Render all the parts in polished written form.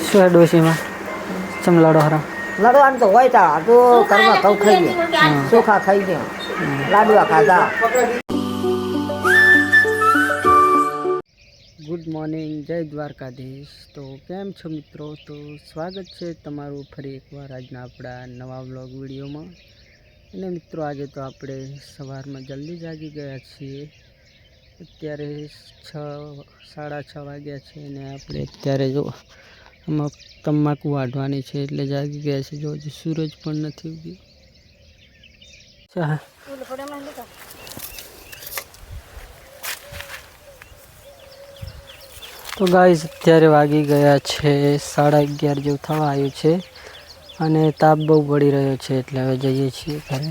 શું ડોશીમાં ચમ લડો હરા લડવાનું તો હોય તા તો કરવા ઘઉં ખાઈ ગયા, ચોખા ખાઈ ગયા, લાડવા ખાધા. ગુડ મોર્નિંગ, જય દ્વારકાધીશ. તો કેમ છો મિત્રો? તો સ્વાગત છે તમારું ફરી એકવાર આજના આપણા નવા વ્લોગ વિડીયોમાં. અને મિત્રો આજે તો આપણે સવારમાં જલ્દી જાગી ગયા છીએ. અત્યારે 6:30 વાગ્યા છે અને આપણે અત્યારે જો આમાં તમાકુ વાઢવાની છે એટલે જાગી ગયા છે. જો હજી સૂરજ પણ નથી ઉગ્યો. તો ગાઈઝ અત્યારે વાગી ગયા છે 11:30 જેવું થવા આવ્યું છે અને તાપ બહુ પડી રહ્યો છે એટલે હવે જઈએ છીએ ઘરે.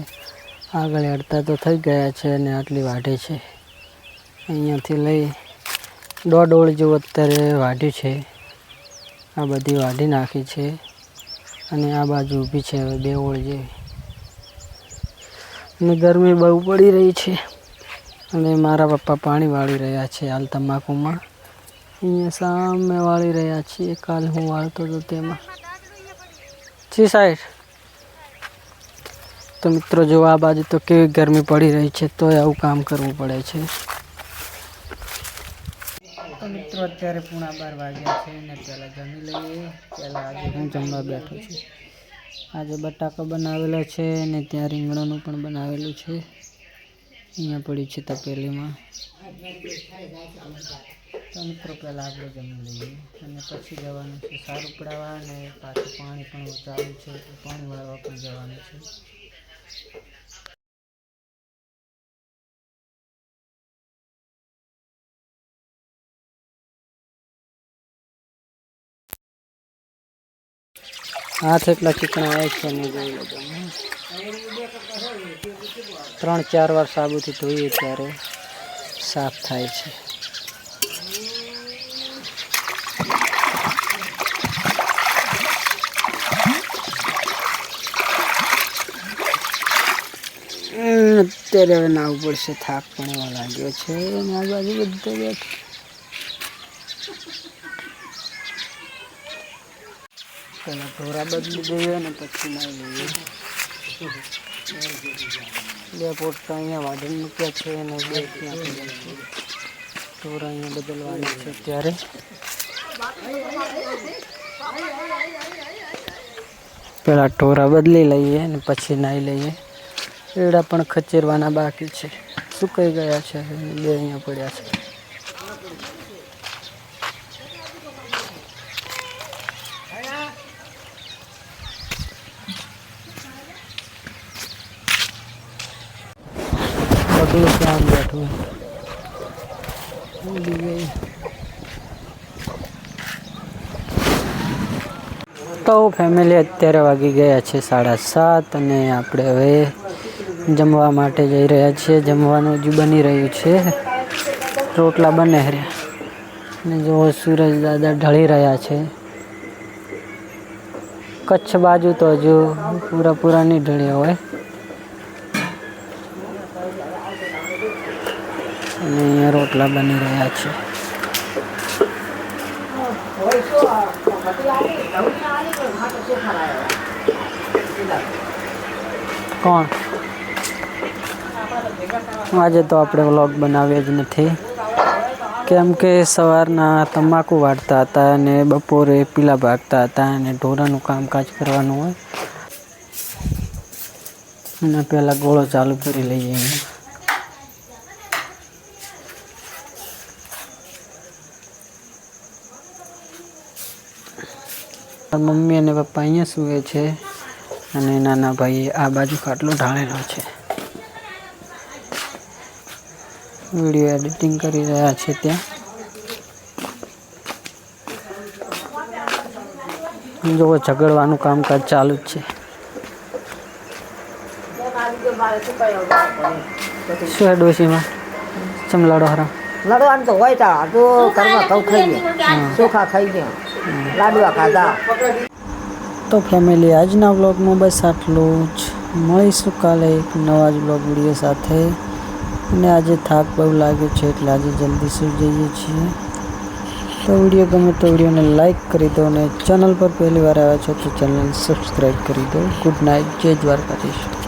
આગળ અડતા તો થઈ ગયા છે અને આટલી વાઢે છે. અહીંયાથી લઈ 1.5 ઓળ જેવું અત્યારે વાઢ્યું છે. આ બધી વાઢી નાખી છે અને આ બાજુ ઊભી છે હવે 2 ઓળ જેવી. અને ગરમી બહુ પડી રહી છે અને મારા પપ્પા પાણી વાળી રહ્યા છે હાલ તમાકુમાં. અહીંયા સામે વાળી રહ્યા છીએ. કાલે હું વાળતો હતો તેમાં સાઈડ. તો મિત્રો જો આ બાજુ તો કેવી ગરમી પડી રહી છે તોય આવું કામ કરવું પડે છે. તો મિત્રો અત્યારે 11:30 વાગ્યા છે અને પહેલાં જમી લઈએ. પહેલાં આજે હું જમવા બેઠો છું. આજે બટાકા બનાવેલા છે અને ત્યાં રીંગણાનું પણ બનાવેલું છે. અહીંયા પડી છે તપેલીમાં. તો મિત્રો પહેલાં આપણે જમી લઈએ અને પછી જવાનું છે સારું પડાવવા અને પાછું પાણી પણ ચાલુ છે પાણી વાળવા પણ જવાનું છે. હાથ એટલા ચીકણા આવે છે અને જોઈ લેજો 3-4 વાર સાબુથી ધોઈએ ત્યારે સાફ થાય છે. અત્યારે હવે નાવું પડશે. થાક પણ એવો લાગ્યો છે અને આ બાજુ બધે બેઠ પહેલાં ઢોરા બદલી દઈએ અને પછી નાવી લઈએ. 2 પોટકા અહીંયા વાઢી મૂક્યા છે અને 2 ત્યાં પડ્યા છે. ઢોરા અહીંયા બદલવાના છે ત્યારે. પહેલાં ઢોરા બદલી લઈએ અને પછી નાહી લઈએ. એડા પણ ખચેરવાના બાકી છે, સુકાઈ ગયા છે. 2 અહીંયા પડ્યા છે. બધું ત્યાં બેઠું તો ફેમિલી અત્યારે વાગી ગયા છે 7:30 અને આપણે હવે જમવા માટે જઈ રહ્યા છીએ. જમવાનું હજુ બની રહ્યું છે. રોટલા બને રહ્યા અને જો સૂરજ દાદા ઢળી રહ્યા છે. કચ્છ બાજુ તો હજુ પૂરા નહીં ઢળ્યા હોય. અને અહીંયા રોટલા બની રહ્યા છે. કોણ આજે તો આપણે વ્લોગ બનાવ્યા જ નથી કેમ કે સવારના તમાકુ વાળતા હતા અને બપોરે પીલા ભાગતા હતા અને ઢોરાનું કામકાજ કરવાનું હોય અને પહેલાં ગોળો ચાલુ કરી લઈએ. મમ્મી અને પપ્પા અહીંયા સૂવે છે અને નાના ભાઈ આ બાજુ ખાટલો ઢાળેલો છે. વિડીયો એડિટિંગ કરી રહ્યા છે ત્યાં. જો ઝઘડવાનું કામકાજ ચાલુ જ છે. શું ડોશીમાં ચમ લડો હરા લડવાનું તો હોય તા તો કરવા ઘઉં ખાઈ ગયા, ચોખા ખાઈ ગયા, લાડવા ખાધા. તો ફેમિલી આજના વ્લોગમાં બસ આટલું જ. મળીશું કાલે એક નવા જ વ્લોગ વિડીયો સાથે. અને આજે થાક બહુ લાગ્યો છે એટલે આજે જલ્દી સૂઈ જઈએ છીએ. તો વિડીયો ગમે તો વિડીયોને લાઈક કરી દો અને ચેનલ પર પહેલી વાર આવ્યા છો તો ચેનલ સબસ્ક્રાઈબ કરી દો. Good night. જય દ્વારકાધીશ.